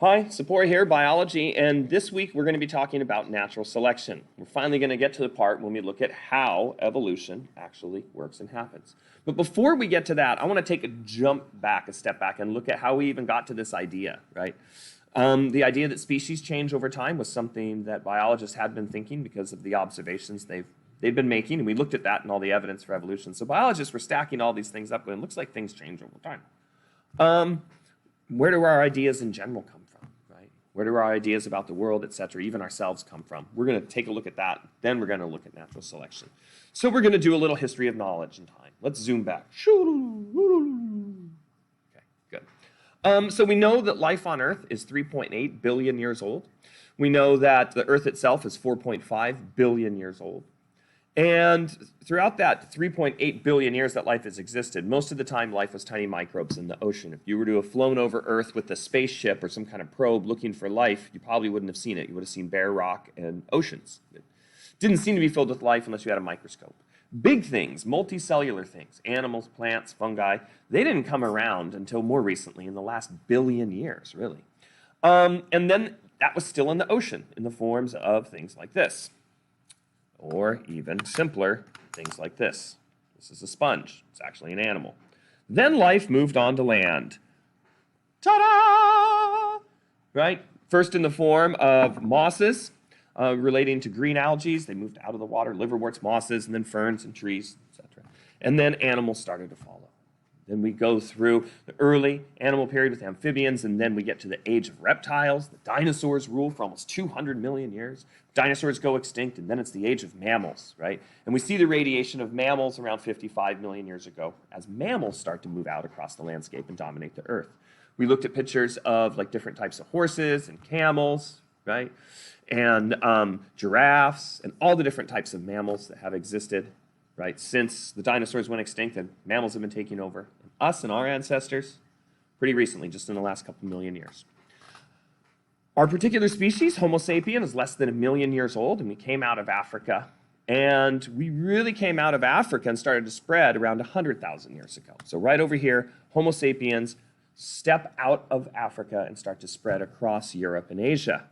Hi, Sapora here, biology, and this week we're going to be talking about natural selection. We're finally going to get to the part when we look at how evolution actually works and happens. But before we get to that, I want to take a step back, and look at how we even got to this idea, right? The idea that species change over time was something that biologists had been thinking because of the observations they've been making, and we looked at that and all the evidence for evolution. So biologists were stacking all these things up, and it looks like things change over time. Where do our ideas in general come from, right? Where do our ideas about the world, et cetera, even ourselves come from? We're going to take a look at that. Then we're going to look at natural selection. So we're going to do a little history of knowledge and time. Let's zoom back. Okay, good. So we know that life on Earth is 3.8 billion years old. We know that the Earth itself is 4.5 billion years old. And throughout that 3.8 billion years that life has existed, most of the time life was tiny microbes in the ocean. If you were to have flown over Earth with a spaceship or some kind of probe looking for life, you probably wouldn't have seen it. You would have seen bare rock and oceans. It didn't seem to be filled with life unless you had a microscope. Big things, multicellular things, animals, plants, fungi, they didn't come around until more recently, in the last billion years, really. And then that was still in the ocean in the forms of things like this. Or even simpler, things like this. This is a sponge. It's actually an animal. Then life moved on to land. Ta-da! Right? First in the form of mosses relating to green algae. They moved out of the water, liverworts, mosses, and then ferns and trees, etc. And then animals started to follow. Then we go through the early animal period with amphibians, and then we get to the age of reptiles. The dinosaurs rule for almost 200 million years. Dinosaurs go extinct, and then it's the age of mammals, right? And we see the radiation of mammals around 55 million years ago as mammals start to move out across the landscape and dominate the Earth. We looked at pictures of like different types of horses and camels, right? And giraffes and all the different types of mammals that have existed, right? Since the dinosaurs went extinct, and mammals have been taking over. And us and our ancestors, pretty recently, just in the last couple million years. Our particular species, Homo sapien, is less than 1 million years old, and we came out of Africa. And we really came out of Africa and started to spread around 100,000 years ago. So right over here, Homo sapiens step out of Africa and start to spread across Europe and Asia.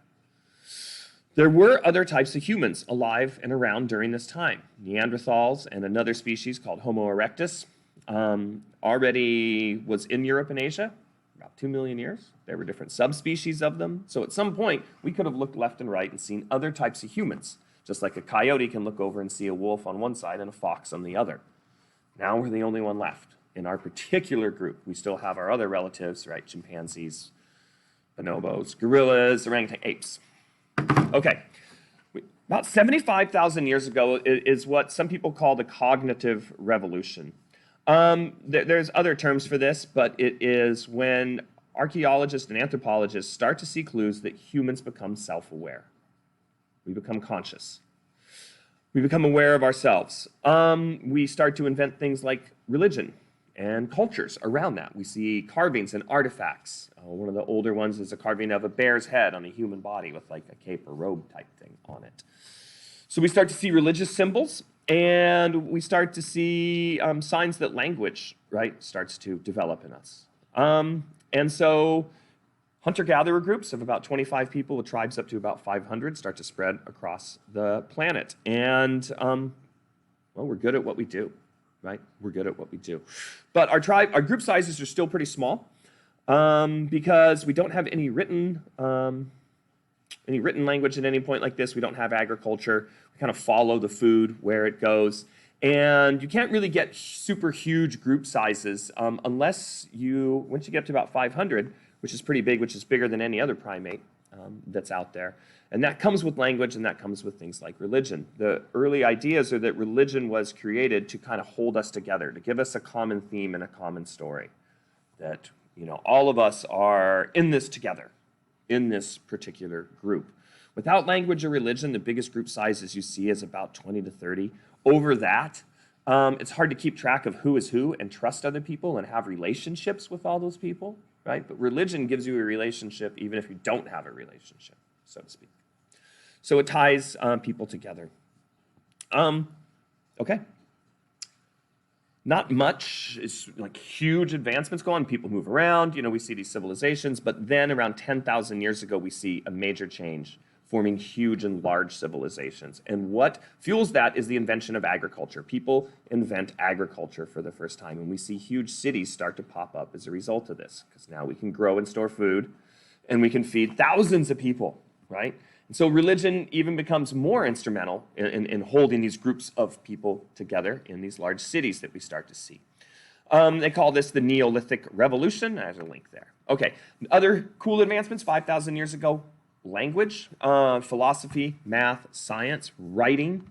There were other types of humans alive and around during this time. Neanderthals and another species called Homo erectus already was in Europe and Asia, about 2 million years. There were different subspecies of them. So at some point, we could have looked left and right and seen other types of humans, just like a coyote can look over and see a wolf on one side and a fox on the other. Now we're the only one left. In our particular group, we still have our other relatives, right? Chimpanzees, bonobos, gorillas, orangutan, apes. Okay, about 75,000 years ago is what some people call the cognitive revolution. There's other terms for this, but it is when archaeologists and anthropologists start to see clues that humans become self-aware. We become conscious. We become aware of ourselves. We start to invent things like religion and cultures around that. We see carvings and artifacts. One of the older ones is a carving of a bear's head on a human body with like a cape or robe type thing on it. So we start to see religious symbols, and we start to see signs that language, right, starts to develop in us. And so hunter-gatherer groups of about 25 people with tribes up to about 500 start to spread across the planet. And, well, we're good at what we do, right? We're good at what we do. But our group sizes are still pretty small because we don't have any written language at any point like this. We don't have agriculture. We kind of follow the food where it goes. And you can't really get super huge group sizes unless once you get up to about 500, which is pretty big, which is bigger than any other primate that's out there. And that comes with language, and that comes with things like religion. The early ideas are that religion was created to kind of hold us together, to give us a common theme and a common story. That, all of us are in this together, in this particular group. Without language or religion, the biggest group sizes you see is about 20 to 30. Over that, it's hard to keep track of who is who and trust other people and have relationships with all those people, right? But religion gives you a relationship even if you don't have a relationship, so to speak. So it ties people together. Okay. Not much. It's like huge advancements go on. People move around. We see these civilizations. But then around 10,000 years ago, we see a major change, forming huge and large civilizations. And what fuels that is the invention of agriculture. People invent agriculture for the first time. And we see huge cities start to pop up as a result of this. Because now we can grow and store food. And we can feed thousands of people, right? And so religion even becomes more instrumental in holding these groups of people together in these large cities that we start to see. They call this the Neolithic Revolution. There's a link there. Okay, other cool advancements 5,000 years ago, language, philosophy, math, science, writing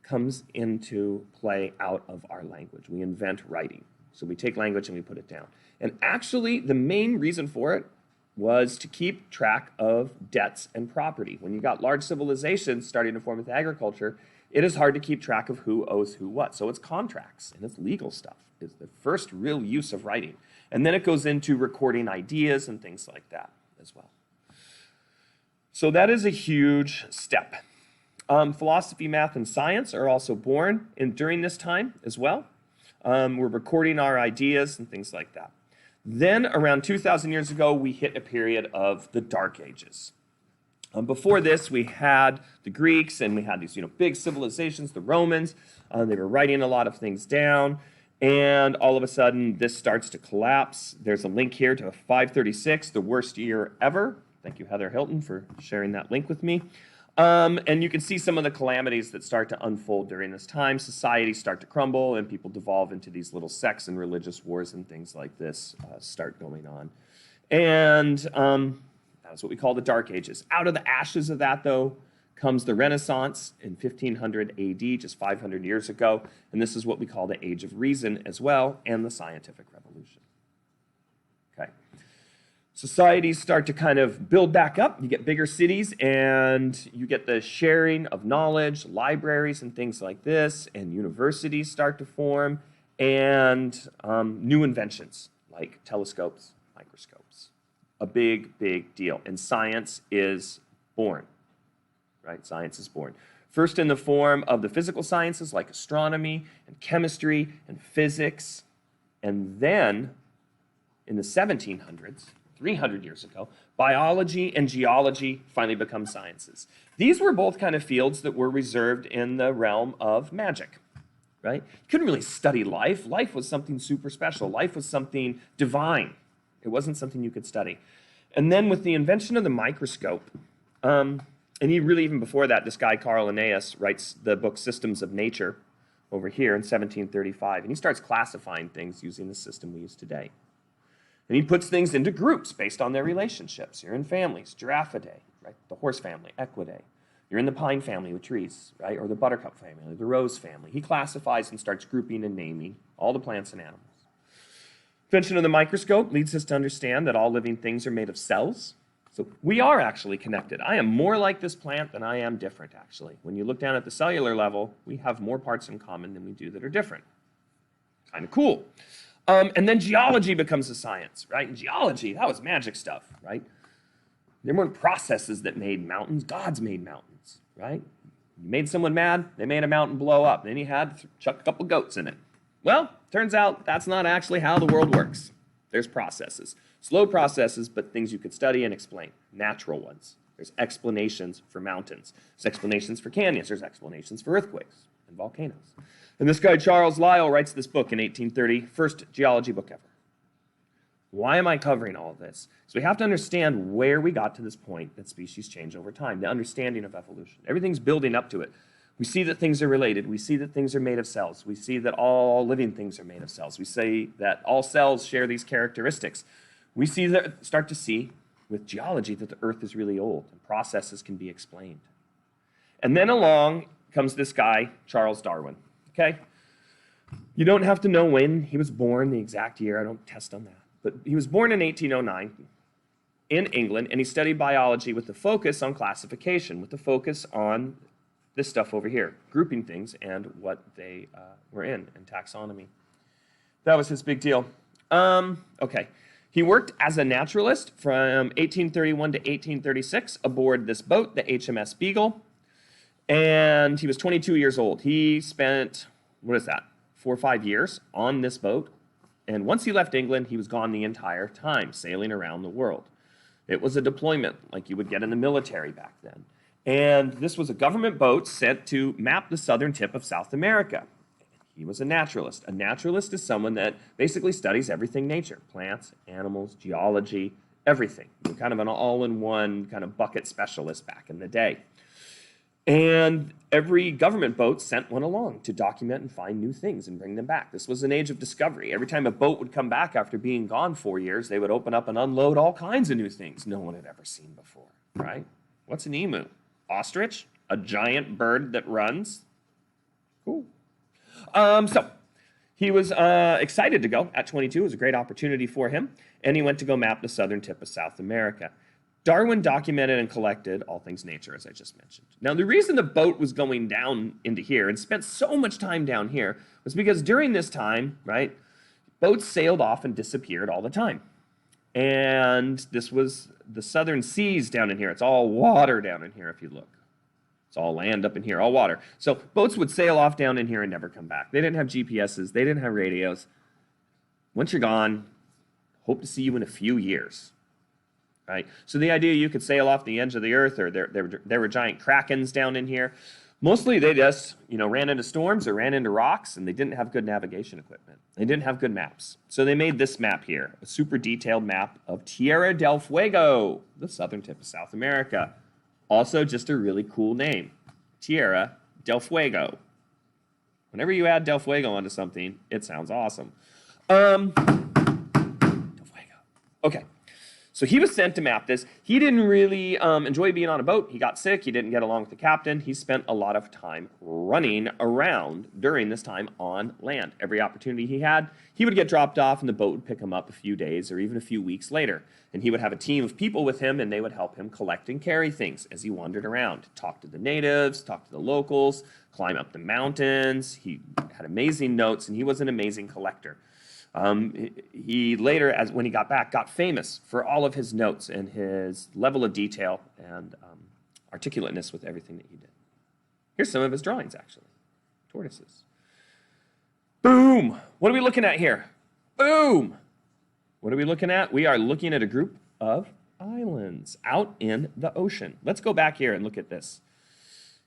comes into play out of our language. We invent writing. So we take language and we put it down. And actually, the main reason for it was to keep track of debts and property. When you got large civilizations starting to form with agriculture, it is hard to keep track of who owes who what. So it's contracts and it's legal stuff is the first real use of writing. And then it goes into recording ideas and things like that as well. So that is a huge step. Philosophy, math, and science are also born during this time as well. We're recording our ideas and things like that. Then, around 2,000 years ago, we hit a period of the Dark Ages. Before this, we had the Greeks, and we had these big civilizations, the Romans. They were writing a lot of things down, and all of a sudden, this starts to collapse. There's a link here to 536, the worst year ever. Thank you, Heather Hilton, for sharing that link with me. And you can see some of the calamities that start to unfold during this time. Societies start to crumble, and people devolve into these little sects, and religious wars and things like this start going on. And that's what we call the Dark Ages. Out of the ashes of that, though, comes the Renaissance in 1500 AD, just 500 years ago. And this is what we call the Age of Reason as well, and the Scientific Revolution. Okay. Societies start to kind of build back up. You get bigger cities, and you get the sharing of knowledge, libraries and things like this, and universities start to form, and new inventions like telescopes, microscopes. A big, big deal. And science is born, right? Science is born. First in the form of the physical sciences like astronomy and chemistry and physics, and then in the 1700s, 300 years ago, biology and geology finally become sciences. These were both kind of fields that were reserved in the realm of magic, right? You couldn't really study life. Life was something super special. Life was something divine. It wasn't something you could study. And then with the invention of the microscope, and even before that, this guy, Carl Linnaeus, writes the book Systems of Nature over here in 1735, and he starts classifying things using the system we use today. And he puts things into groups based on their relationships. You're in families, Giraffidae, right? The horse family, Equidae. You're in the pine family with trees, right? Or the buttercup family, the rose family. He classifies and starts grouping and naming all the plants and animals. Invention of the microscope leads us to understand that all living things are made of cells. So we are actually connected. I am more like this plant than I am different, actually. When you look down at the cellular level, we have more parts in common than we do that are different. Kind of cool. And then geology becomes a science, right? And geology, that was magic stuff, right? There weren't processes that made mountains. Gods made mountains, right? You made someone mad, they made a mountain blow up. Then you had to chuck a couple goats in it. Well, turns out that's not actually how the world works. There's processes. Slow processes, but things you could study and explain. Natural ones. There's explanations for mountains. There's explanations for canyons. There's explanations for earthquakes and volcanoes. And this guy, Charles Lyell, writes this book in 1830, first geology book ever. Why am I covering all of this? So we have to understand where we got to this point that species change over time, the understanding of evolution. Everything's building up to it. We see that things are related. We see that things are made of cells. We see that all living things are made of cells. We say that all cells share these characteristics. We start to see with geology that the Earth is really old and processes can be explained. And then along comes this guy, Charles Darwin. Okay? You don't have to know when he was born, the exact year. I don't test on that. But he was born in 1809 in England, and he studied biology with the focus on classification, with the focus on this stuff over here, grouping things and what they were in, and taxonomy. That was his big deal. Okay. He worked as a naturalist from 1831 to 1836 aboard this boat, the HMS Beagle. And he was 22 years old. He spent, 5 4 or 5 years on this boat. And once he left England, he was gone the entire time, sailing around the world. It was a deployment like you would get in the military back then. And this was a government boat sent to map the southern tip of South America. He was a naturalist. A naturalist is someone that basically studies everything nature, plants, animals, geology, everything. Kind of an all-in-one kind of bucket specialist back in the day. And every government boat sent one along to document and find new things and bring them back. This was an age of discovery. Every time a boat would come back after being gone 4 years, they would open up and unload all kinds of new things no one had ever seen before, right? What's an emu? Ostrich? A giant bird that runs? Cool. So he was excited to go at 22. It was a great opportunity for him. And he went to go map the southern tip of South America. Darwin documented and collected all things nature, as I just mentioned. Now, the reason the boat was going down into here and spent so much time down here was because during this time, right, boats sailed off and disappeared all the time. And this was the southern seas down in here. It's all water down in here if you look. It's all land up in here, all water. So boats would sail off down in here and never come back. They didn't have GPSs. They didn't have radios. Once you're gone, hope to see you in a few years. Right? So the idea you could sail off the edge of the earth, or there were giant krakens down in here. Mostly they just, ran into storms or ran into rocks, and they didn't have good navigation equipment. They didn't have good maps. So they made this map here, a super detailed map of Tierra del Fuego, the southern tip of South America. Also just a really cool name, Tierra del Fuego. Whenever you add del Fuego onto something, it sounds awesome. Del Fuego. Okay. So he was sent to map this. He didn't really enjoy being on a boat. He got sick. He didn't get along with the captain. He spent a lot of time running around during this time on land. Every opportunity he had, he would get dropped off and the boat would pick him up a few days or even a few weeks later. And he would have a team of people with him and they would help him collect and carry things as he wandered around. Talk to the natives, talk to the locals, climb up the mountains. He had amazing notes and he was an amazing collector. He later, when he got back, got famous for all of his notes and his level of detail and articulateness with everything that he did. Here's some of his drawings, actually. Tortoises. Boom! What are we looking at here? Boom! What are we looking at? We are looking at a group of islands out in the ocean. Let's go back here and look at this.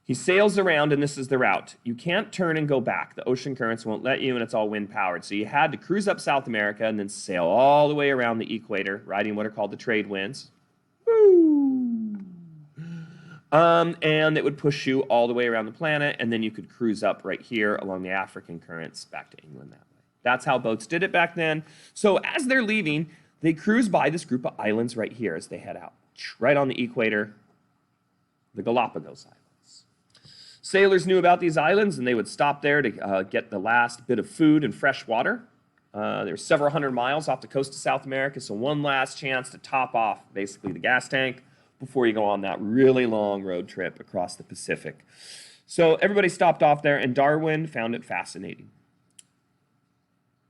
He sails around, and this is the route. You can't turn and go back. The ocean currents won't let you, and it's all wind-powered. So you had to cruise up South America and then sail all the way around the equator, riding what are called the trade winds. Woo! And it would push you all the way around the planet, and then you could cruise up right here along the African currents back to England that way. That's how boats did it back then. So as they're leaving, they cruise by this group of islands right here as they head out. Right on the equator, the Galapagos Islands. Sailors knew about these islands, and they would stop there to get the last bit of food and fresh water. They were several hundred miles off the coast of South America, so one last chance to top off, basically, the gas tank before you go on that really long road trip across the Pacific. So everybody stopped off there, and Darwin found it fascinating.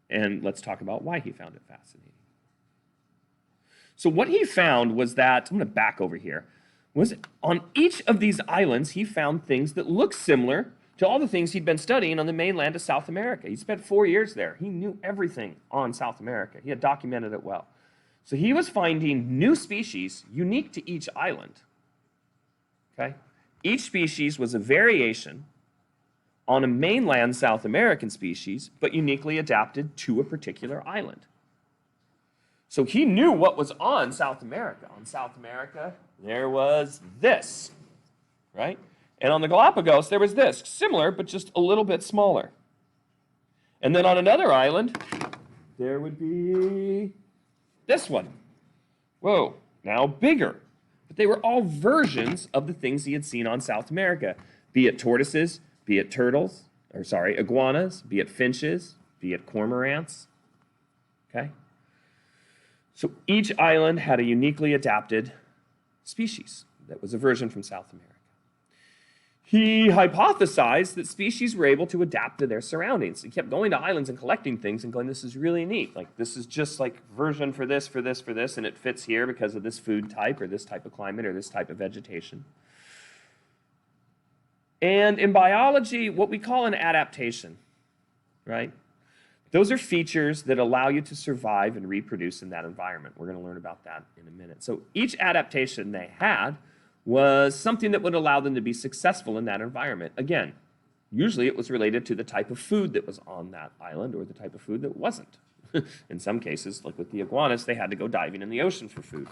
And let's talk about why he found it fascinating. So what he found was that, I'm going to back over here, was on each of these islands, he found things that looked similar to all the things he'd been studying on the mainland of South America. He spent 4 years there. He knew everything on South America. He had documented it well. So he was finding new species unique to each island. Okay? Each species was a variation on a mainland South American species, but uniquely adapted to a particular island. So he knew what was on South America. On South America, there was this, right? And on the Galapagos, there was this, similar, but just a little bit smaller. And then on another island, there would be this one. Whoa, now bigger. But they were all versions of the things he had seen on South America, be it tortoises, be it iguanas, be it finches, be it cormorants, okay? So each island had a uniquely adapted species that was a version from South America. He hypothesized that species were able to adapt to their surroundings. He kept going to islands and collecting things and going, this is really neat. Like, this is just like version for this, for this, for this, and it fits here because of this food type or this type of climate or this type of vegetation. And in biology, what we call an adaptation right? Those are features that allow you to survive and reproduce in that environment. We're going to learn about that in a minute. So each adaptation they had was something that would allow them to be successful in that environment. Again, usually it was related to the type of food that was on that island or the type of food that wasn't. In some cases, like with the iguanas, they had to go diving in the ocean for food.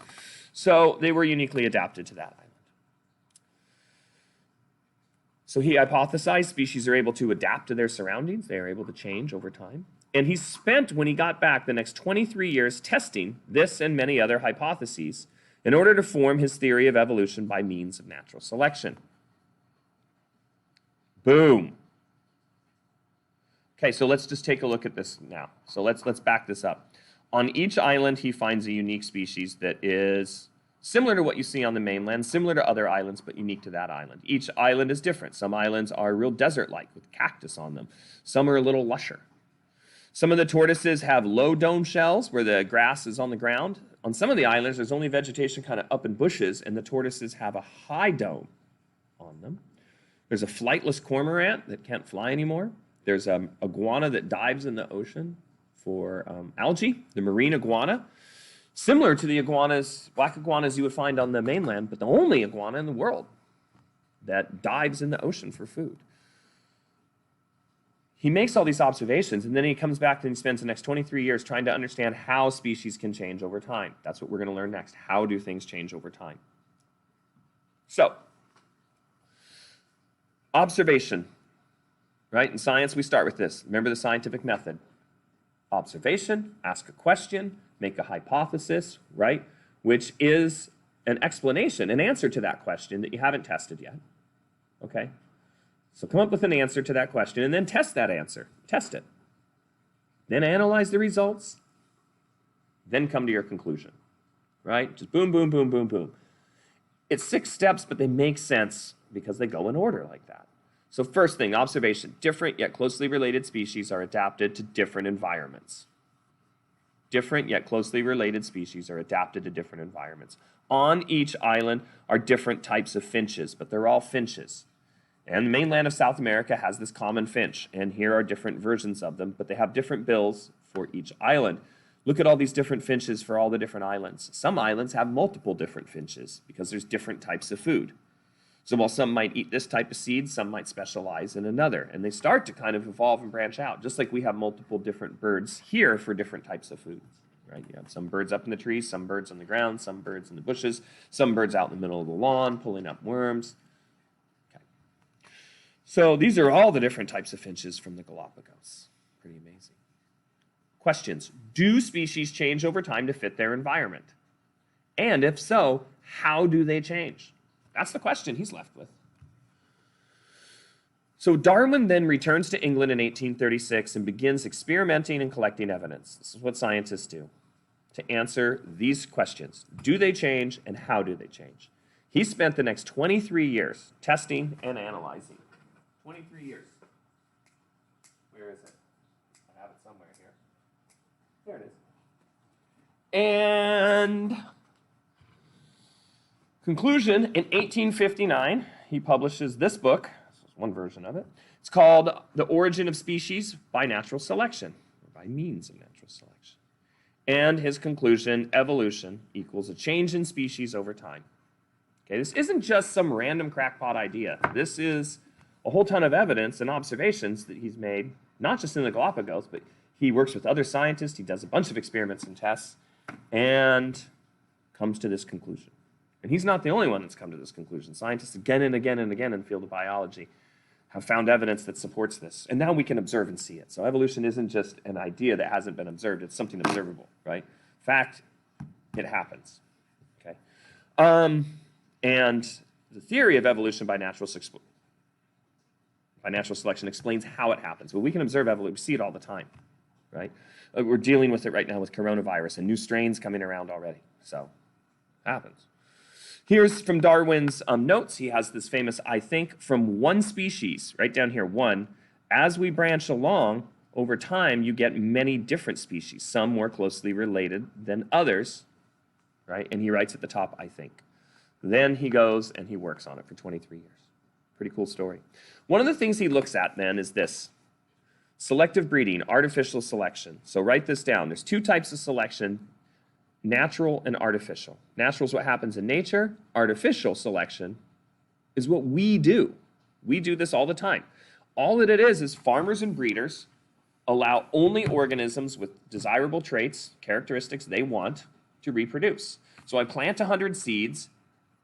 So they were uniquely adapted to that island. So he hypothesized species are able to adapt to their surroundings. They are able to change over time. And he spent, when he got back, the next 23 years testing this and many other hypotheses in order to form his theory of evolution by means of natural selection. Boom. Okay, so let's just take a look at this now. So let's back this up. On each island, he finds a unique species that is similar to what you see on the mainland, similar to other islands, but unique to that island. Each island is different. Some islands are real desert-like with cactus on them. Some are a little lusher. Some of the tortoises have low dome shells where the grass is on the ground. On some of the islands, there's only vegetation kind of up in bushes, and the tortoises have a high dome on them. There's a flightless cormorant that can't fly anymore. There's an iguana that dives in the ocean for algae, the marine iguana. Similar to the iguanas, black iguanas you would find on the mainland, but the only iguana in the world that dives in the ocean for food. He makes all these observations, and then he comes back and he spends the next 23 years trying to understand how species can change over time. That's what we're going to learn next. How do things change over time? So, observation, right? In science, we start with this. Remember the scientific method. Observation, ask a question, make a hypothesis, right? Which is an explanation, an answer to that question that you haven't tested yet, okay? So come up with an answer to that question and then test that answer. Test it. Then analyze the results. Then come to your conclusion, right? Just boom, boom, boom, boom, boom. It's 6 steps, but they make sense because they go in order like that. So first thing, observation. Different yet closely related species are adapted to different environments. Different yet closely related species are adapted to different environments. On each island are different types of finches, but they're all finches. And the mainland of South America has this common finch, and here are different versions of them, but they have different bills for each island. Look at all these different finches for all the different islands. Some islands have multiple different finches because there's different types of food. So while some might eat this type of seed, some might specialize in another, and they start to kind of evolve and branch out, just like we have multiple different birds here for different types of foods. Right? You have some birds up in the trees, some birds on the ground, some birds in the bushes, some birds out in the middle of the lawn pulling up worms. So these are all the different types of finches from the Galapagos. Pretty amazing. Questions. Do species change over time to fit their environment? And if so, how do they change? That's the question he's left with. So Darwin then returns to England in 1836 and begins experimenting and collecting evidence. This is what scientists do to answer these questions. Do they change and how do they change? He spent the next 23 years testing and analyzing. 23 years. Where is it? I have it somewhere here. There it is. And conclusion, in 1859, he publishes this book. This is one version of it. It's called The Origin of Species by Natural Selection, or by means of natural selection. And his conclusion, evolution equals a change in species over time. Okay, this isn't just some random crackpot idea. This is a whole ton of evidence and observations that he's made, not just in the Galapagos, but he works with other scientists, he does a bunch of experiments and tests, and comes to this conclusion. And he's not the only one that's come to this conclusion. Scientists again and again and again in the field of biology have found evidence that supports this. And now we can observe and see it. So evolution isn't just an idea that hasn't been observed, it's something observable, right? Fact, it happens, okay? And the theory of evolution by natural selection explains how it happens. But we can observe evolution, we see it all the time, right? We're dealing with it right now with coronavirus and new strains coming around already. So, it happens. Here's from Darwin's notes. He has this famous, I think, from one species, right down here, one. As we branch along, over time, you get many different species, some more closely related than others, right? And he writes at the top, I think. Then he goes and he works on it for 23 years. Pretty cool story. One of the things he looks at then is this. Selective breeding, artificial selection. So write this down. There's two types of selection, natural and artificial. Natural is what happens in nature. Artificial selection is what we do. We do this all the time. All that it is farmers and breeders allow only organisms with desirable traits, characteristics they want to reproduce. So I plant 100 seeds,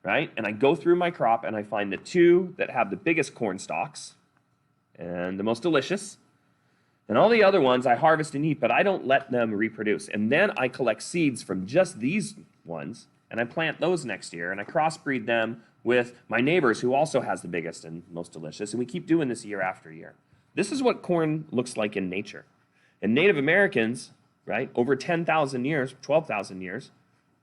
right? And I go through my crop and I find the 2 that have the biggest corn stalks and the most delicious. And all the other ones I harvest and eat, but I don't let them reproduce. And then I collect seeds from just these ones, and I plant those next year, and I crossbreed them with my neighbors who also has the biggest and most delicious, and we keep doing this year after year. This is what corn looks like in nature. And Native Americans, right, over 10,000 years, 12,000 years,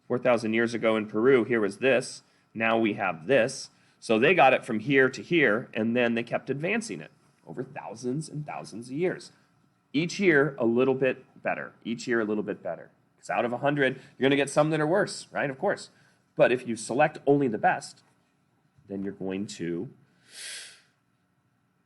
4,000 years ago in Peru, here was this, now we have this. So they got it from here to here, and then they kept advancing it over thousands and thousands of years. Each year, a little bit better. Each year, a little bit better. Because out of 100, you're going to get some that are worse, right? Of course. But if you select only the best, then you're going to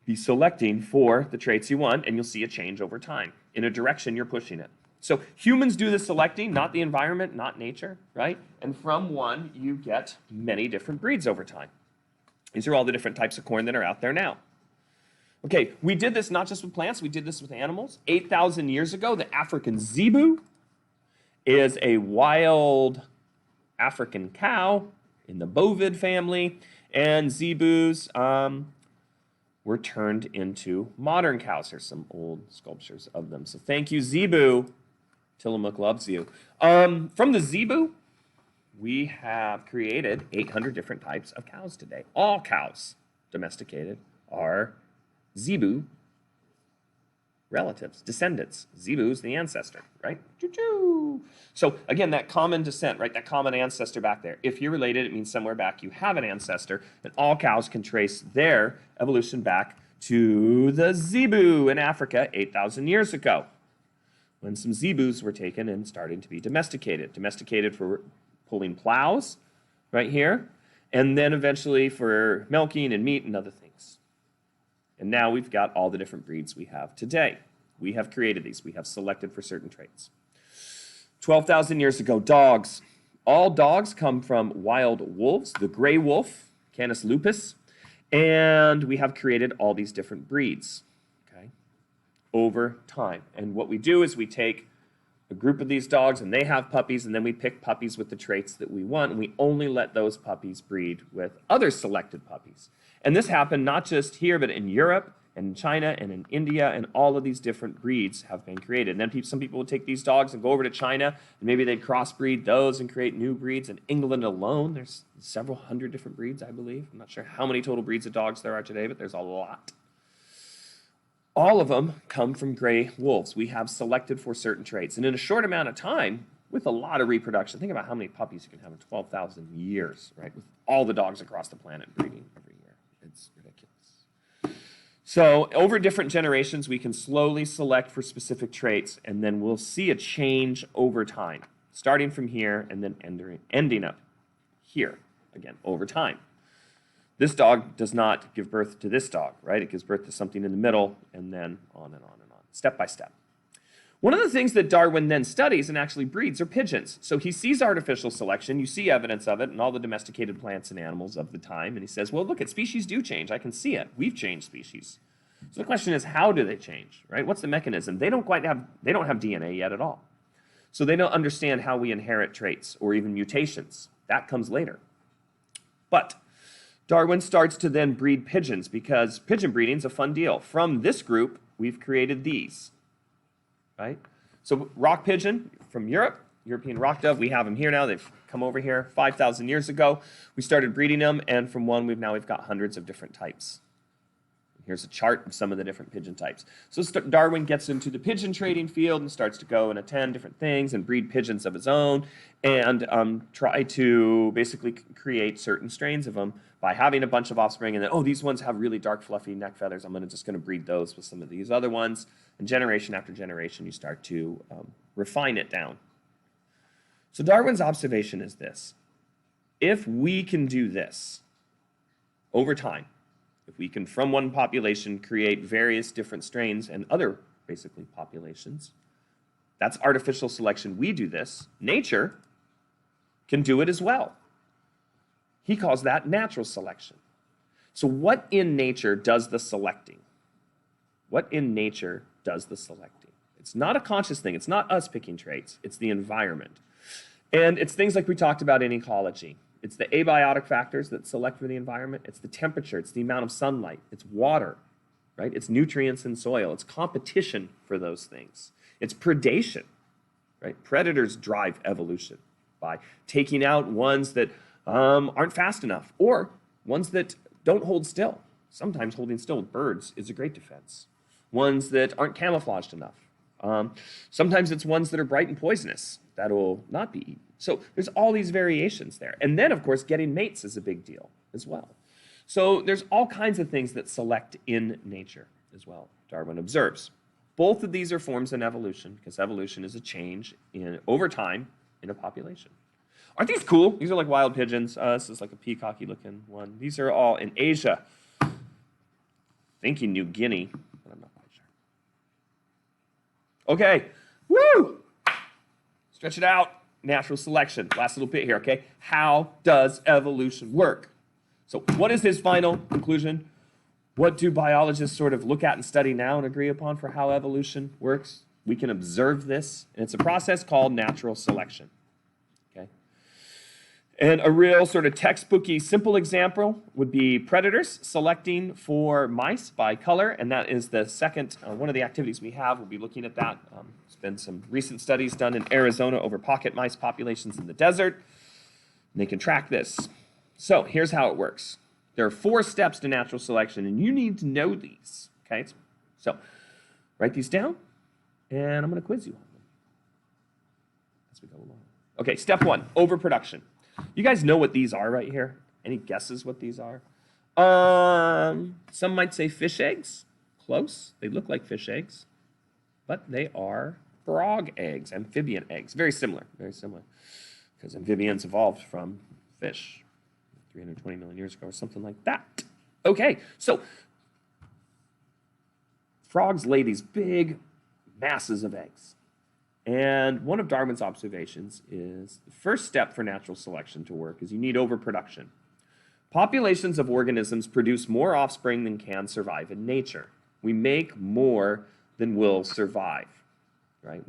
be selecting for the traits you want, and you'll see a change over time. In a direction, you're pushing it. So humans do the selecting, not the environment, not nature, right? And from one, you get many different breeds over time. These are all the different types of corn that are out there now. Okay, we did this not just with plants, we did this with animals. 8,000 years ago, the African zebu is a wild African cow in the bovid family, and zebus were turned into modern cows. Here's some old sculptures of them. So thank you, zebu. Tillamook loves you. From the zebu, we have created 800 different types of cows today. All cows domesticated are zebu relatives, descendants. Zebu's the ancestor, right? Choo-choo. So again, that common descent, right? That common ancestor back there. If you're related, it means somewhere back you have an ancestor, and all cows can trace their evolution back to the zebu in Africa 8,000 years ago, when some zebus were taken and started to be domesticated. Domesticated for pulling plows, right here, and then eventually for milking and meat and other things. And now we've got all the different breeds we have today. We have created these. We have selected for certain traits. 12,000 years ago, dogs. All dogs come from wild wolves, the gray wolf, Canis lupus, and we have created all these different breeds, okay, over time. And what we do is we take a group of these dogs and they have puppies, and then we pick puppies with the traits that we want, and we only let those puppies breed with other selected puppies. And this happened not just here, but in Europe and in China and in India, and all of these different breeds have been created. And then some people would take these dogs and go over to China, and maybe they'd crossbreed those and create new breeds. In England alone, there's several hundred different breeds, I believe. I'm not sure how many total breeds of dogs there are today, but there's a lot. All of them come from gray wolves. We have selected for certain traits. And in a short amount of time, with a lot of reproduction, think about how many puppies you can have in 12,000 years, right? With all the dogs across the planet breeding every year. It's ridiculous. So over different generations, we can slowly select for specific traits, and then we'll see a change over time, starting from here and then ending up here, again, over time. This dog does not give birth to this dog, right? It gives birth to something in the middle, and then on and on and on, step by step. One of the things that Darwin then studies and actually breeds are pigeons. So he sees artificial selection. You see evidence of it in all the domesticated plants and animals of the time. And he says, well, look, species do change. I can see it. We've changed species. So the question is, how do they change, right? What's the mechanism? They don't have DNA yet at all. So they don't understand how we inherit traits or even mutations. That comes later. But Darwin starts to then breed pigeons, because pigeon breeding is a fun deal. From this group, we've created these. Right? So rock pigeon from Europe, European rock dove, we have them here now. They've come over here 5,000 years ago. We started breeding them, and from one, we've got hundreds of different types. Here's a chart of some of the different pigeon types. So Darwin gets into the pigeon trading field and starts to go and attend different things and breed pigeons of his own, and try to basically create certain strains of them by having a bunch of offspring, and then, oh, these ones have really dark, fluffy neck feathers. I'm just going to breed those with some of these other ones. And generation after generation, you start to refine it down. So Darwin's observation is this. If we can do this over time, if we can, from one population, create various different strains and other basically populations. That's artificial selection. We do this. Nature can do it as well. He calls that natural selection. So what in nature does the selecting? What in nature does the selecting? It's not a conscious thing. It's not us picking traits. It's the environment. And it's things like we talked about in ecology. It's the abiotic factors that select for the environment. It's the temperature. It's the amount of sunlight. It's water, right? It's nutrients in soil. It's competition for those things. It's predation, right? Predators drive evolution by taking out ones that aren't fast enough or ones that don't hold still. Sometimes holding still with birds is a great defense. Ones that aren't camouflaged enough. Sometimes it's ones that are bright and poisonous that will not be eaten. So there's all these variations there. And then, of course, getting mates is a big deal as well. So there's all kinds of things that select in nature as well, Darwin observes. Both of these are forms in evolution because evolution is a change over time in a population. Aren't these cool? These are like wild pigeons. This is like a peacocky looking one. These are all in Asia. Thinking New Guinea, but I'm not quite sure. Okay, woo! Stretch it out. Natural selection. Last little bit here, okay? How does evolution work? So what is his final conclusion? What do biologists sort of look at and study now and agree upon for how evolution works? We can observe this, and it's a process called natural selection. Okay? And a real sort of textbooky simple example would be predators selecting for mice by color, and that is the second, one of the activities we have. We'll be looking at that. There's been some recent studies done in Arizona over pocket mice populations in the desert, and they can track this. So here's how it works. There are 4 steps to natural selection, and you need to know these, okay? So write these down, and I'm going to quiz you on them as we go along. Okay, step 1, overproduction. You guys know what these are right here? Any guesses what these are? Some might say fish eggs. Close. They look like fish eggs, but they are frog eggs, amphibian eggs. Very similar, because amphibians evolved from fish 320 million years ago or something like that. Okay, so frogs lay these big masses of eggs. And one of Darwin's observations is the first step for natural selection to work is you need overproduction. Populations of organisms produce more offspring than can survive in nature. We make more than will survive, right?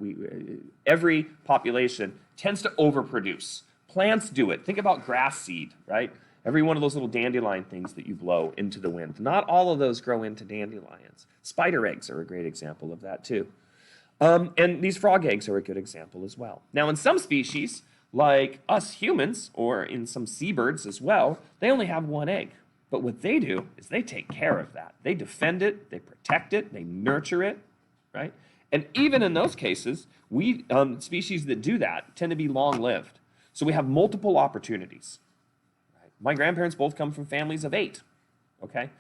Every population tends to overproduce. Plants do it. Think about grass seed, right? Every one of those little dandelion things that you blow into the wind. Not all of those grow into dandelions. Spider eggs are a great example of that too. And these frog eggs are a good example as well. Now, in some species, like us humans, or in some seabirds as well, they only have 1 egg. But what they do is they take care of that. They defend it, they protect it, they nurture it, right? And even in those cases, species that do that tend to be long-lived. So we have multiple opportunities. Right? My grandparents both come from families of 8, okay?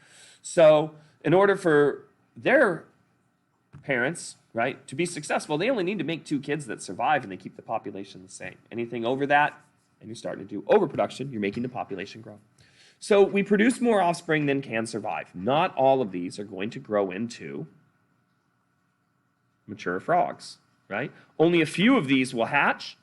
So in order for their parents, right, to be successful, they only need to make 2 kids that survive and they keep the population the same. Anything over that, and you're starting to do overproduction, you're making the population grow. So we produce more offspring than can survive. Not all of these are going to grow into mature frogs, right? Only a few of these will hatch,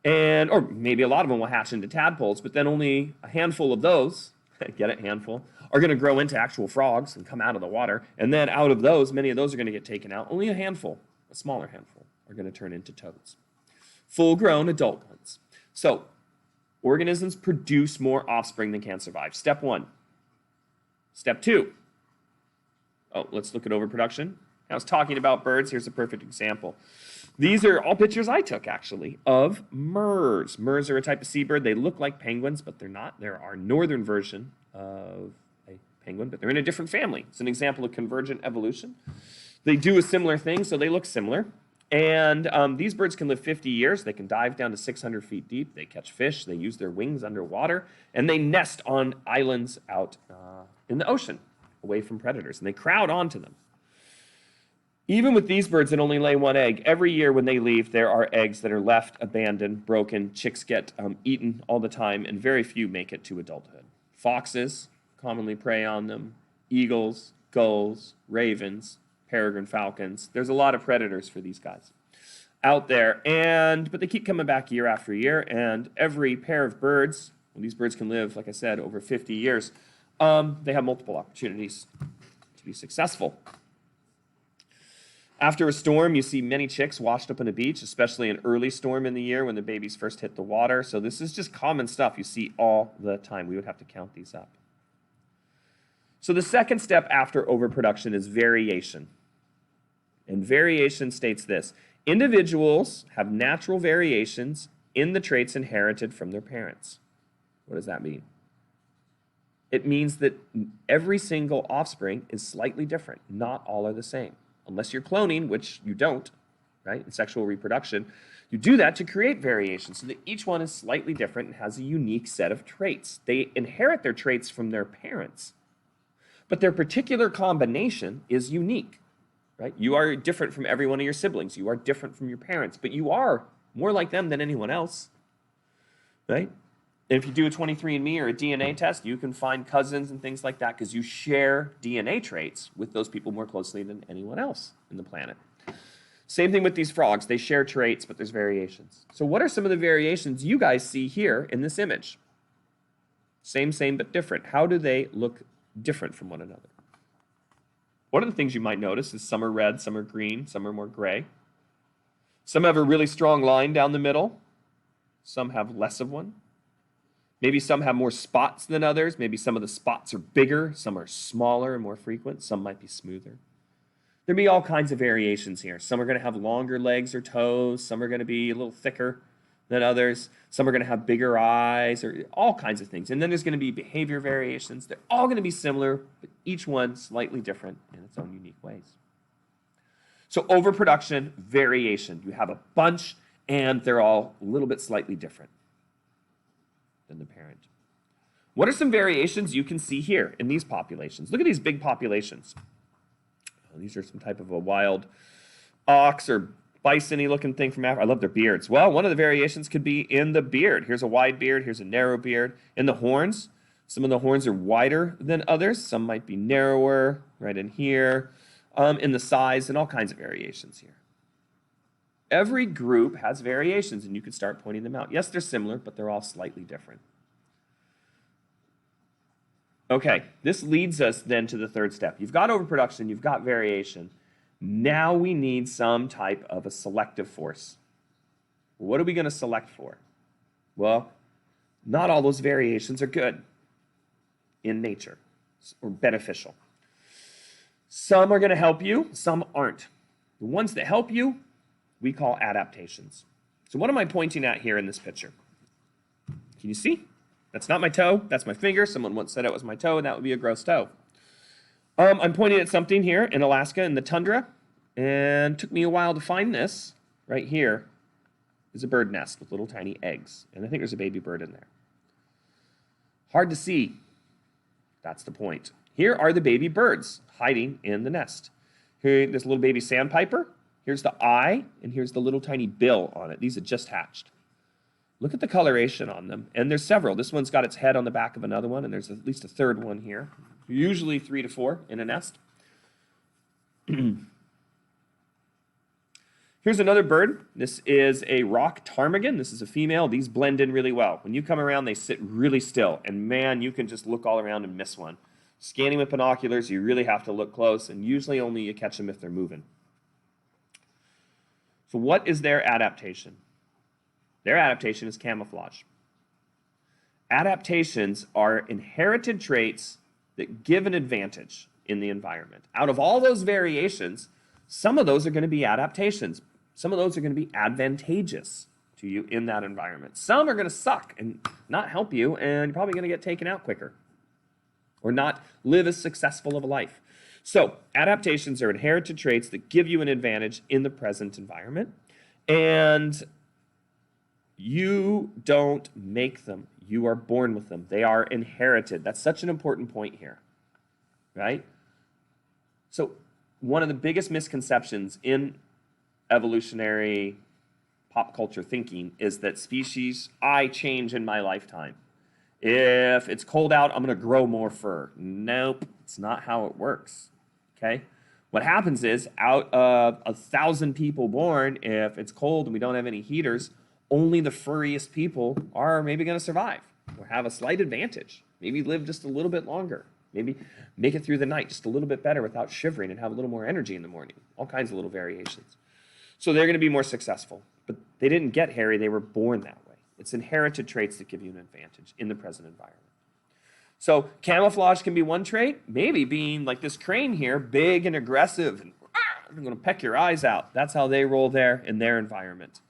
or maybe a lot of them will hatch into tadpoles, but then only a handful of those, get it, handful, are going to grow into actual frogs and come out of the water. And then out of those, many of those are going to get taken out. Only a handful, a smaller handful, are going to turn into toads. Full-grown adult ones. So organisms produce more offspring than can survive. Step 1. Step 2. Oh, let's look at overproduction. I was talking about birds. Here's a perfect example. These are all pictures I took, actually, of murres. Murres are a type of seabird. They look like penguins, but they're not. They're our northern version of a penguin, but they're in a different family. It's an example of convergent evolution. They do a similar thing, so they look similar. And these birds can live 50 years. They can dive down to 600 feet deep. They catch fish. They use their wings underwater. And they nest on islands out in the ocean, away from predators. And they crowd onto them. Even with these birds that only lay 1 egg, every year when they leave, there are eggs that are left, abandoned, broken. Chicks get eaten all the time, and very few make it to adulthood. Foxes commonly prey on them. Eagles, gulls, ravens, peregrine falcons. There's a lot of predators for these guys out there, but they keep coming back year after year, and every pair of birds, well, these birds can live, like I said, over 50 years, they have multiple opportunities to be successful. After a storm, you see many chicks washed up on a beach, especially an early storm in the year when the babies first hit the water. So this is just common stuff you see all the time. We would have to count these up. So the second step after overproduction is variation. And variation states this: individuals have natural variations in the traits inherited from their parents. What does that mean? It means that every single offspring is slightly different. Not all are the same. Unless you're cloning, which you don't, right, in sexual reproduction, you do that to create variation so that each one is slightly different and has a unique set of traits. They inherit their traits from their parents, but their particular combination is unique, right? You are different from every one of your siblings. You are different from your parents, but you are more like them than anyone else, right? And if you do a 23andMe or a DNA test, you can find cousins and things like that because you share DNA traits with those people more closely than anyone else in the planet. Same thing with these frogs. They share traits, but there's variations. So what are some of the variations you guys see here in this image? Same, but different. How do they look different from one another? One of the things you might notice is some are red, some are green, some are more gray. Some have a really strong line down the middle. Some have less of one. Maybe some have more spots than others. Maybe some of the spots are bigger. Some are smaller and more frequent. Some might be smoother. There'll be all kinds of variations here. Some are going to have longer legs or toes. Some are going to be a little thicker than others. Some are going to have bigger eyes, or all kinds of things. And then there's going to be behavior variations. They're all going to be similar, but each one slightly different in its own unique ways. So overproduction, variation. You have a bunch, and they're all a little bit slightly different than the parent. What are some variations you can see here in these populations? Look at these big populations. Oh, these are some type of a wild ox or bison-y looking thing from Africa. I love their beards. Well, one of the variations could be in the beard. Here's a wide beard. Here's a narrow beard. In the horns, some of the horns are wider than others. Some might be narrower, right in here. In the size, and all kinds of variations here. Every group has variations, and you can start pointing them out. Yes, they're similar, but they're all slightly different. Okay, this leads us then to the third step. You've got overproduction, you've got variation. Now we need some type of a selective force. What are we going to select for? Well, not all those variations are good in nature or beneficial. Some are going to help you, some aren't. The ones that help you, we call adaptations. So what am I pointing at here in this picture? Can you see? That's not my toe, that's my finger. Someone once said it was my toe, and that would be a gross toe. I'm pointing at something here in Alaska in the tundra, and it took me a while to find this. Right here is a bird nest with little tiny eggs, and I think there's a baby bird in there. Hard to see. That's the point. Here are the baby birds hiding in the nest. Here, this little baby sandpiper. Here's the eye, and here's the little tiny bill on it. These have just hatched. Look at the coloration on them, and there's several. This one's got its head on the back of another one, and there's at least a third one here. Usually 3 to 4 in a nest. Here's another bird. This is a rock ptarmigan. This is a female. These blend in really well. When you come around, they sit really still, and man, you can just look all around and miss one. Scanning with binoculars, you really have to look close, and usually only you catch them if they're moving. So what is their adaptation? Their adaptation is camouflage. Adaptations are inherited traits that give an advantage in the environment. Out of all those variations, some of those are going to be adaptations. Some of those are going to be advantageous to you in that environment. Some are going to suck and not help you, and you're probably going to get taken out quicker or not live as successful of a life. So adaptations are inherited traits that give you an advantage in the present environment, and you don't make them. You are born with them. They are inherited. That's such an important point here, right? So one of the biggest misconceptions in evolutionary pop culture thinking is that I change in my lifetime. If it's cold out, I'm going to grow more fur. Nope, it's not how it works, okay? What happens is, out of 1,000 people born, if it's cold and we don't have any heaters, only the furriest people are maybe going to survive or have a slight advantage. Maybe live just a little bit longer. Maybe make it through the night just a little bit better without shivering and have a little more energy in the morning. All kinds of little variations. So they're going to be more successful. But they didn't get hairy, they were born that way. It's inherited traits that give you an advantage in the present environment. So camouflage can be one trait, maybe being like this crane here, big and aggressive, and I'm going to peck your eyes out. That's how they roll there in their environment.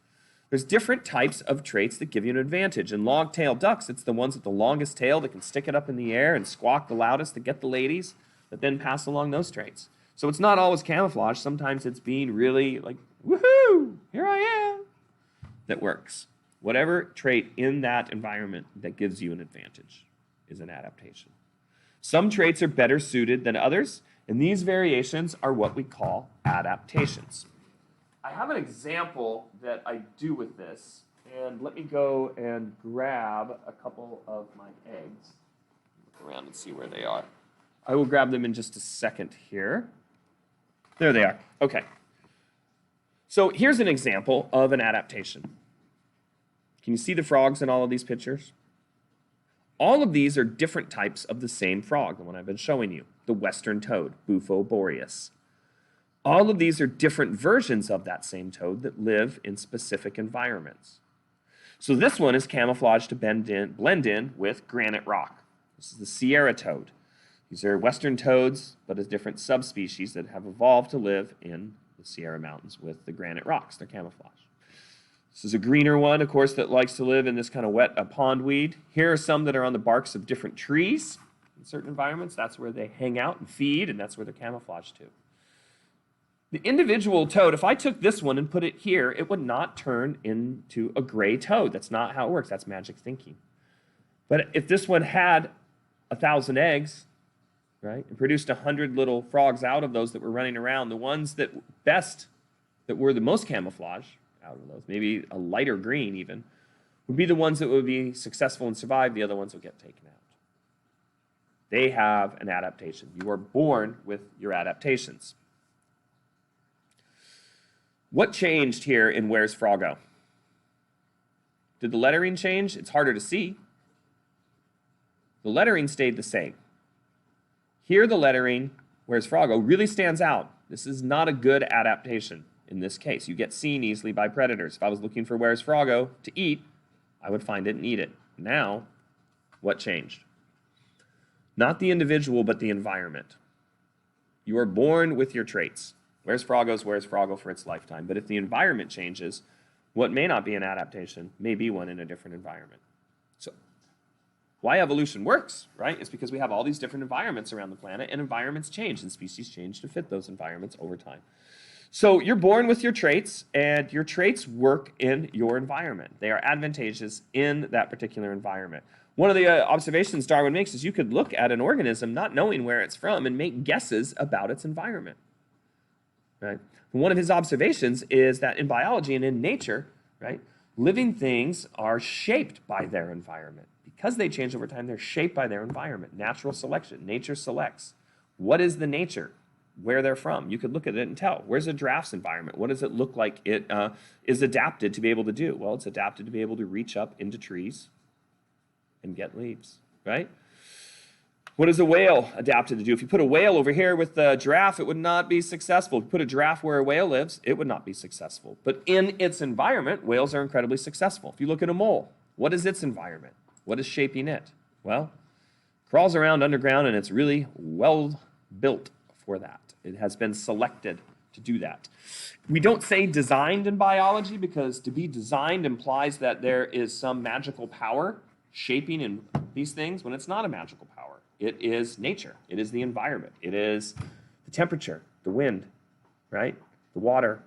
There's different types of traits that give you an advantage. In long-tailed ducks, it's the ones with the longest tail that can stick it up in the air and squawk the loudest to get the ladies, that then pass along those traits. So it's not always camouflage. Sometimes it's being really like, woohoo, here I am, that works. Whatever trait in that environment that gives you an advantage is an adaptation. Some traits are better suited than others, and these variations are what we call adaptations. I have an example that I do with this, and let me go and grab a couple of my eggs. Look around and see where they are. I will grab them in just a second here. There they are. Okay. So here's an example of an adaptation. Can you see the frogs in all of these pictures? All of these are different types of the same frog, the one I've been showing you, the western toad, Bufo boreas. All of these are different versions of that same toad that live in specific environments. So this one is camouflaged to blend in with granite rock. This is the Sierra toad. These are western toads, but as different subspecies that have evolved to live in the Sierra Mountains with the granite rocks. They're camouflaged. This is a greener one, of course, that likes to live in this kind of wet pondweed. Here are some that are on the barks of different trees. In certain environments, that's where they hang out and feed, and that's where they're camouflaged to. The individual toad, if I took this one and put it here, it would not turn into a gray toad. That's not how it works. That's magic thinking. But if this one had 1,000 eggs, right, and produced 100 little frogs out of those that were running around, the ones that were the most camouflage out of those, maybe a lighter green even, would be the ones that would be successful and survive. The other ones would get taken out. They have an adaptation. You are born with your adaptations. What changed here in Where's Froggo? Did the lettering change? It's harder to see. The lettering stayed the same. Here the lettering, Where's Froggo, really stands out. This is not a good adaptation in this case. You get seen easily by predators. If I was looking for Where's Froggo to eat, I would find it and eat it. Now, what changed? Not the individual, but the environment. You are born with your traits. Where's Froggo's Where's Froggo for its lifetime. But if the environment changes, what may not be an adaptation may be one in a different environment. So why evolution works, right, is because we have all these different environments around the planet, and environments change, and species change to fit those environments over time. So you're born with your traits, and your traits work in your environment. They are advantageous in that particular environment. One of the observations Darwin makes is you could look at an organism not knowing where it's from and make guesses about its environment. Right? One of his observations is that in biology and in nature, right, living things are shaped by their environment. Because they change over time, they're shaped by their environment. Natural selection. Nature selects. What is the nature? Where they're from. You could look at it and tell. Where's a giraffe's environment? What does it look like it is adapted to be able to do? Well, it's adapted to be able to reach up into trees and get leaves, right? What is a whale adapted to do? If you put a whale over here with a giraffe, it would not be successful. If you put a giraffe where a whale lives, it would not be successful. But in its environment, whales are incredibly successful. If you look at a mole, what is its environment? What is shaping it? Well, it crawls around underground, and it's really well built for that. It has been selected to do that. We don't say designed in biology because to be designed implies that there is some magical power shaping in these things when it's not a magical power. It is nature. It is the environment. It is the temperature, the wind, right? The water,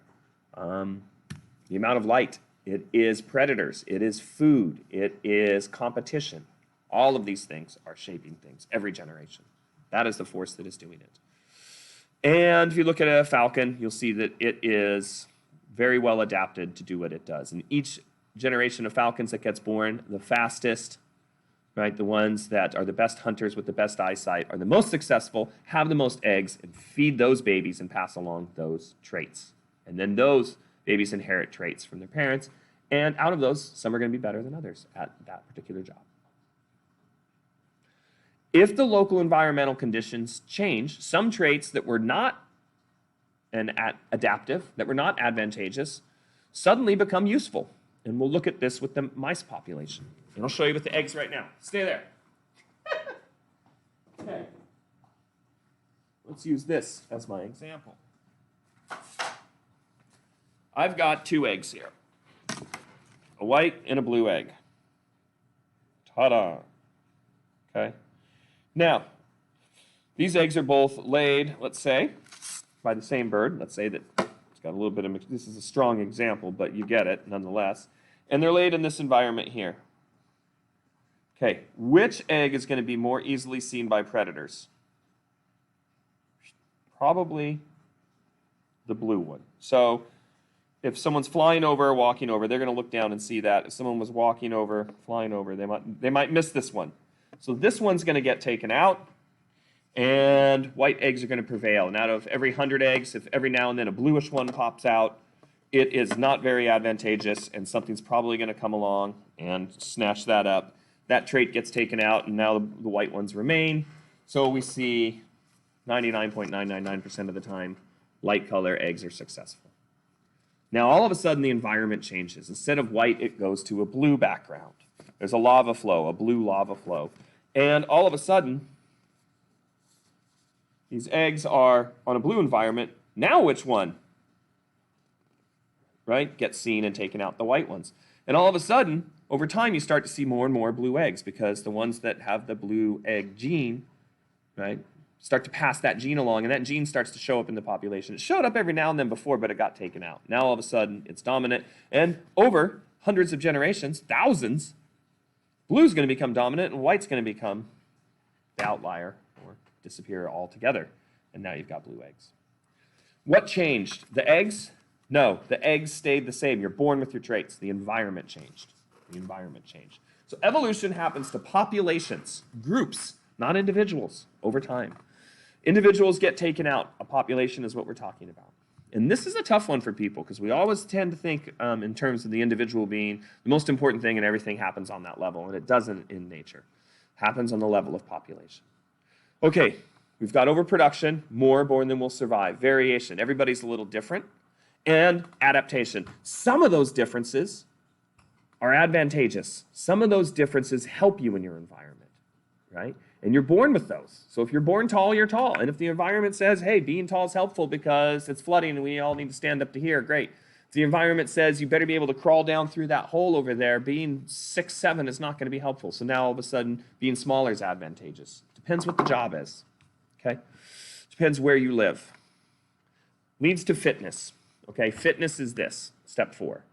the amount of light. It is predators. It is food. It is competition. All of these things are shaping things every generation. That is the force that is doing it. And if you look at a falcon, you'll see that it is very well adapted to do what it does. And each generation of falcons that gets born, the fastest, right? The ones that are the best hunters with the best eyesight are the most successful, have the most eggs, and feed those babies and pass along those traits. And then those babies inherit traits from their parents, and out of those, some are going to be better than others at that particular job. If the local environmental conditions change, some traits that were not adaptive, that were not advantageous, suddenly become useful. And we'll look at this with the mice population. And I'll show you with the eggs right now. Stay there. Okay. Let's use this as my example. I've got 2 eggs here. A white and a blue egg. Ta-da. Okay. Now, these eggs are both laid, let's say, by the same bird. Let's say that it's got a little bit of, this is a strong example, but you get it nonetheless. And they're laid in this environment here. Okay, which egg is going to be more easily seen by predators? Probably the blue one. So if someone's flying over or walking over, they're going to look down and see that. If someone was walking over, flying over, they might miss this one. So this one's going to get taken out, and white eggs are going to prevail. And out of every 100 eggs, if every now and then a bluish one pops out, it is not very advantageous, and something's probably going to come along and snatch that up. That trait gets taken out, and now the white ones remain. So we see 99.999% of the time, light color eggs are successful. Now, all of a sudden, the environment changes. Instead of white, it goes to a blue background. There's a lava flow, a blue lava flow. And all of a sudden, these eggs are on a blue environment. Now which one, right, gets seen and taken out? The white ones. And all of a sudden, over time, you start to see more and more blue eggs because the ones that have the blue egg gene, right, start to pass that gene along, and that gene starts to show up in the population. It showed up every now and then before, but it got taken out. Now all of a sudden, it's dominant. And over hundreds of generations, thousands, blue's going to become dominant, and white's going to become the outlier or disappear altogether. And now you've got blue eggs. What changed? The eggs? No, the eggs stayed the same. You're born with your traits. The environment changed. The environment changed. So evolution happens to populations, groups, not individuals, over time. Individuals get taken out. A population is what we're talking about. And this is a tough one for people because we always tend to think in terms of the individual being the most important thing, and everything happens on that level, and it doesn't in nature. It happens on the level of population. Okay, we've got overproduction, more born than will survive. Variation, everybody's a little different. And adaptation. Some of those differences are advantageous. Some of those differences help you in your environment, right? And you're born with those. So if you're born tall, you're tall. And if the environment says, hey, being tall is helpful because it's flooding and we all need to stand up to here, great. If the environment says you better be able to crawl down through that hole over there, being 6'7" is not going to be helpful. So now all of a sudden, being smaller is advantageous. Depends what the job is, okay? Depends where you live. Leads to fitness, okay? Fitness is this, step 4.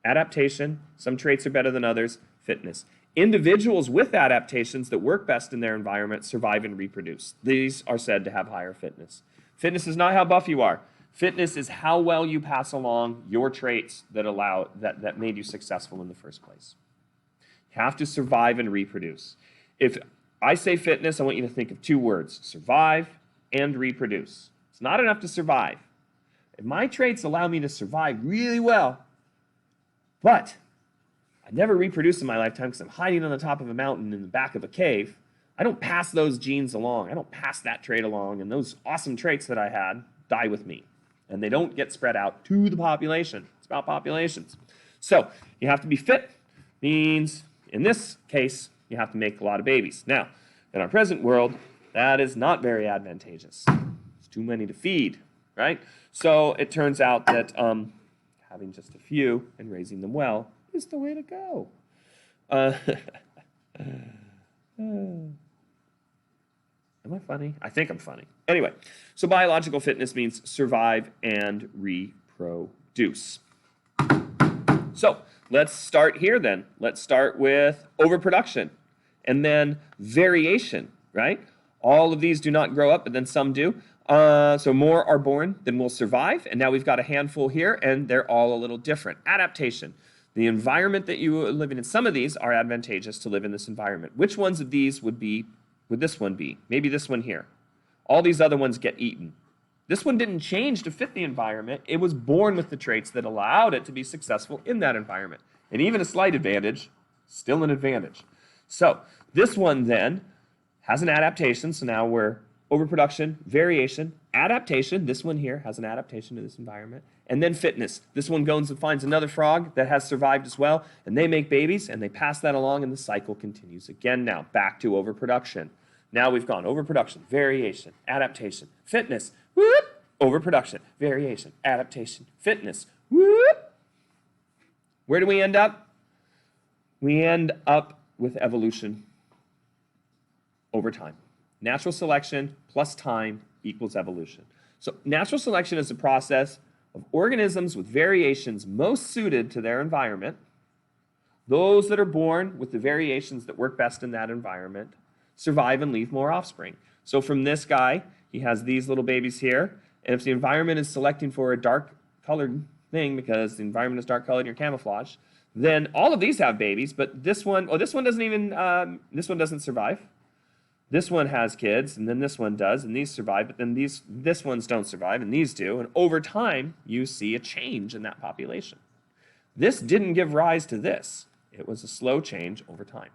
Adaptation, some traits are better than others, fitness. Individuals with adaptations that work best in their environment survive and reproduce. These are said to have higher fitness. Fitness is not how buff you are. Fitness is how well you pass along your traits that made you successful in the first place. You have to survive and reproduce. If I say fitness, I want you to think of 2 words, survive and reproduce. It's not enough to survive. If my traits allow me to survive really well, but I never reproduce in my lifetime because I'm hiding on the top of a mountain in the back of a cave, I don't pass those genes along. I don't pass that trait along, and those awesome traits that I had die with me. And they don't get spread out to the population. It's about populations. So you have to be fit, means in this case, you have to make a lot of babies. Now, in our present world, that is not very advantageous. It's too many to feed, right? So it turns out that having just a few and raising them well is the way to go. Am I funny? I think I'm funny. Anyway, so biological fitness means survive and reproduce. So let's start here then. Let's start with overproduction and then variation, right? All of these do not grow up, but then some do. So more are born than will survive. And now we've got a handful here, and they're all a little different. Adaptation. The environment that you are living in, some of these are advantageous to live in this environment. Which ones of these would this one be? Maybe this one here. All these other ones get eaten. This one didn't change to fit the environment. It was born with the traits that allowed it to be successful in that environment. And even a slight advantage, still an advantage. So this one then has an adaptation. So now we're overproduction, variation, adaptation. This one here has an adaptation to this environment. And then fitness. This one goes and finds another frog that has survived as well. And they make babies and they pass that along and the cycle continues again now. Back to overproduction. Now we've gone overproduction, variation, adaptation, fitness, whoop, overproduction, variation, adaptation, fitness, whoop. Where do we end up? We end up with evolution over time. Natural selection plus time equals evolution. So natural selection is a process of organisms with variations most suited to their environment, those that are born with the variations that work best in that environment, survive and leave more offspring. So from this guy, he has these little babies here, and if the environment is selecting for a dark colored thing because the environment is dark colored and you're camouflage, then all of these have babies, but this one doesn't survive. This one has kids, and then this one does, and these survive, but then this ones don't survive, and these do, and over time, you see a change in that population. This didn't give rise to this. It was a slow change over time.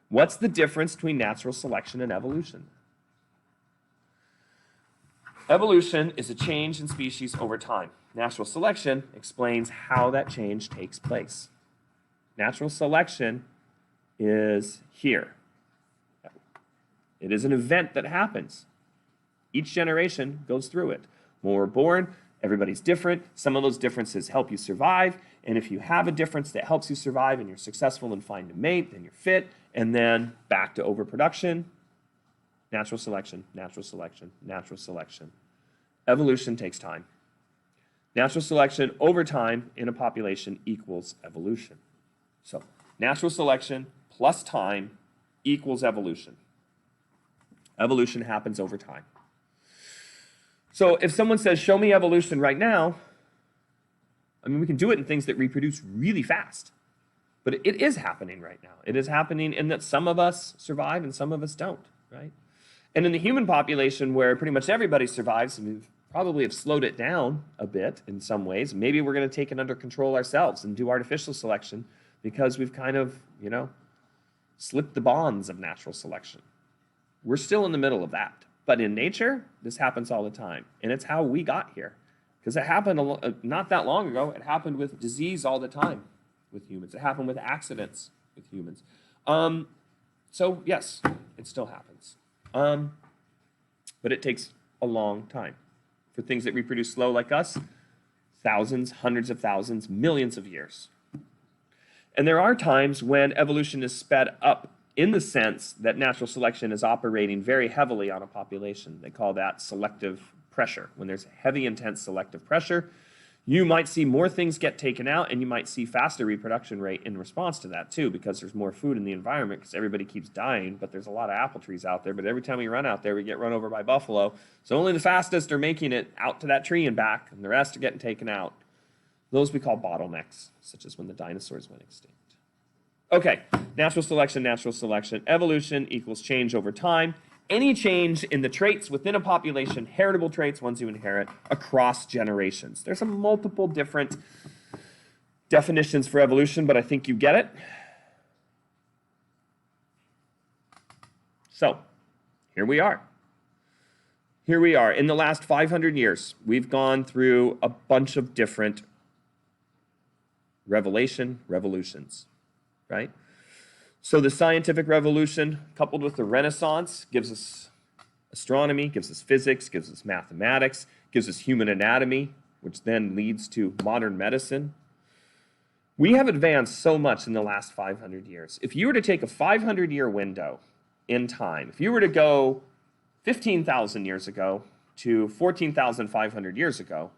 What's the difference between natural selection and evolution? Evolution is a change in species over time. Natural selection explains how that change takes place. Natural selection is here. It is an event that happens. Each generation goes through it. When we're born, everybody's different. Some of those differences help you survive. And if you have a difference that helps you survive and you're successful in finding a mate, then you're fit. And then back to overproduction, natural selection, natural selection, natural selection. Evolution takes time. Natural selection over time in a population equals evolution. So natural selection plus time equals evolution. Evolution happens over time. So if someone says, show me evolution right now, I mean, we can do it in things that reproduce really fast. But it is happening right now. It is happening in that some of us survive and some of us don't, right? And in the human population where pretty much everybody survives, and we probably have slowed it down a bit in some ways, maybe we're going to take it under control ourselves and do artificial selection because we've kind of, slipped the bonds of natural selection. We're still in the middle of that. But in nature, this happens all the time. And it's how we got here. Because it happened not that long ago. It happened with disease all the time with humans. It happened with accidents with humans. So yes, it still happens. But it takes a long time. For things that reproduce slow like us, thousands, hundreds of thousands, millions of years. And there are times when evolution is sped up in the sense that natural selection is operating very heavily on a population. They call that selective pressure. When there's heavy, intense selective pressure, you might see more things get taken out, and you might see faster reproduction rate in response to that too, because there's more food in the environment, because everybody keeps dying, but there's a lot of apple trees out there, but every time we run out there, we get run over by buffalo. So only the fastest are making it out to that tree and back, and the rest are getting taken out. Those we call bottlenecks, such as when the dinosaurs went extinct. Okay, natural selection, evolution equals change over time. Any change in the traits within a population, heritable traits, ones you inherit, across generations. There's some multiple different definitions for evolution, but I think you get it. So, here we are. Here we are. In the last 500 years, we've gone through a bunch of different revolutions. Right? So the scientific revolution coupled with the Renaissance gives us astronomy, gives us physics, gives us mathematics, gives us human anatomy, which then leads to modern medicine. We have advanced so much in the last 500 years. If you were to take a 500-year window in time, if you were to go 15,000 years ago to 14,500 years ago,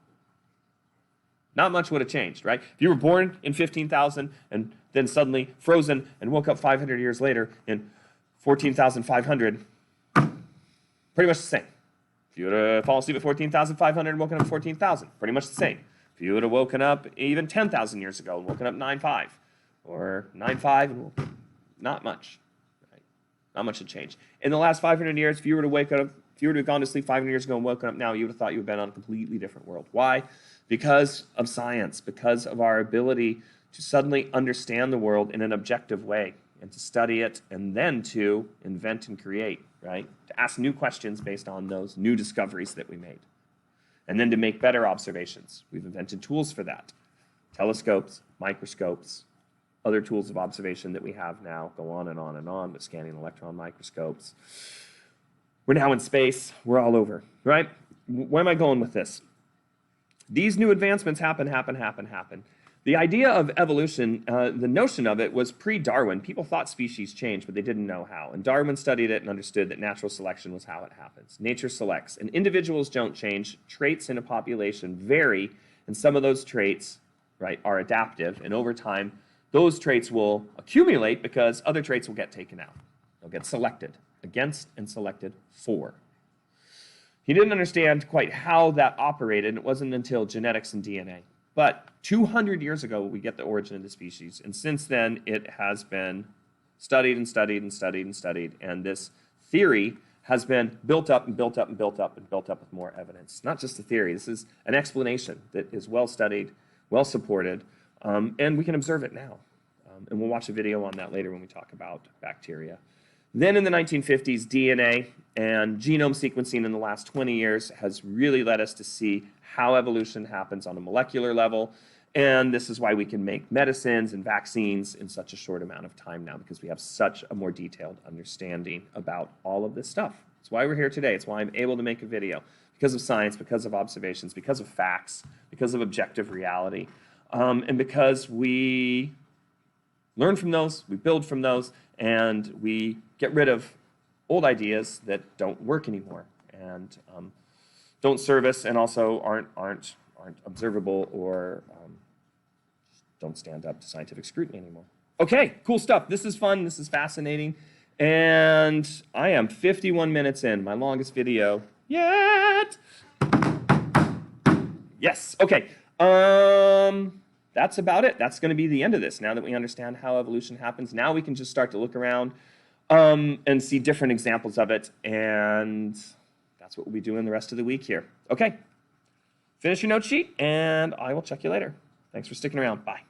not much would have changed, right? If you were born in 15,000 and then suddenly frozen and woke up 500 years later in 14,500, pretty much the same. If you were to fall asleep at 14,500 and woken up at 14,000, pretty much the same. If you would have woken up even 10,000 years ago and woken up 9.5 or 9.5, and not much. Right? Not much had changed. In the last 500 years, if you were to wake up, if you were to have gone to sleep 500 years ago and woken up now, you would have thought you had been on a completely different world. Why? Because of science, because of our ability to suddenly understand the world in an objective way and to study it and then to invent and create, right? To ask new questions based on those new discoveries that we made. And then to make better observations. We've invented tools for that. Telescopes, microscopes, other tools of observation that we have now go on and on and on with scanning electron microscopes. We're now in space. We're all over, right? Where am I going with this? These new advancements happen. The idea of evolution, the notion of it was pre-Darwin. People thought species changed, but they didn't know how. And Darwin studied it and understood that natural selection was how it happens. Nature selects, and individuals don't change. Traits in a population vary, and some of those traits, right, are adaptive. And over time, those traits will accumulate because other traits will get taken out. They'll get selected against and selected for. He didn't understand quite how that operated, and it wasn't until genetics and DNA. But 200 years ago, we get the origin of the species, and since then, it has been studied and studied and studied and studied, and this theory has been built up and built up and built up and built up with more evidence. Not just a theory, this is an explanation that is well studied, well supported, and we can observe it now. And we'll watch a video on that later when we talk about bacteria. Then in the 1950s, DNA and genome sequencing in the last 20 years has really led us to see how evolution happens on a molecular level. And this is why we can make medicines and vaccines in such a short amount of time now, because we have such a more detailed understanding about all of this stuff. It's why we're here today. It's why I'm able to make a video, because of science, because of observations, because of facts, because of objective reality, and because we learn from those, we build from those, and we get rid of old ideas that don't work anymore and don't serve us, and also aren't observable or don't stand up to scientific scrutiny anymore. Okay, cool stuff. This is fun. This is fascinating. And I am 51 minutes in, my longest video yet. Yes, okay. That's about it. That's going to be the end of this. Now that we understand how evolution happens, now we can just start to look around and see different examples of it. And that's what we'll be doing the rest of the week here. Okay, finish your note sheet, and I will check you later. Thanks for sticking around. Bye.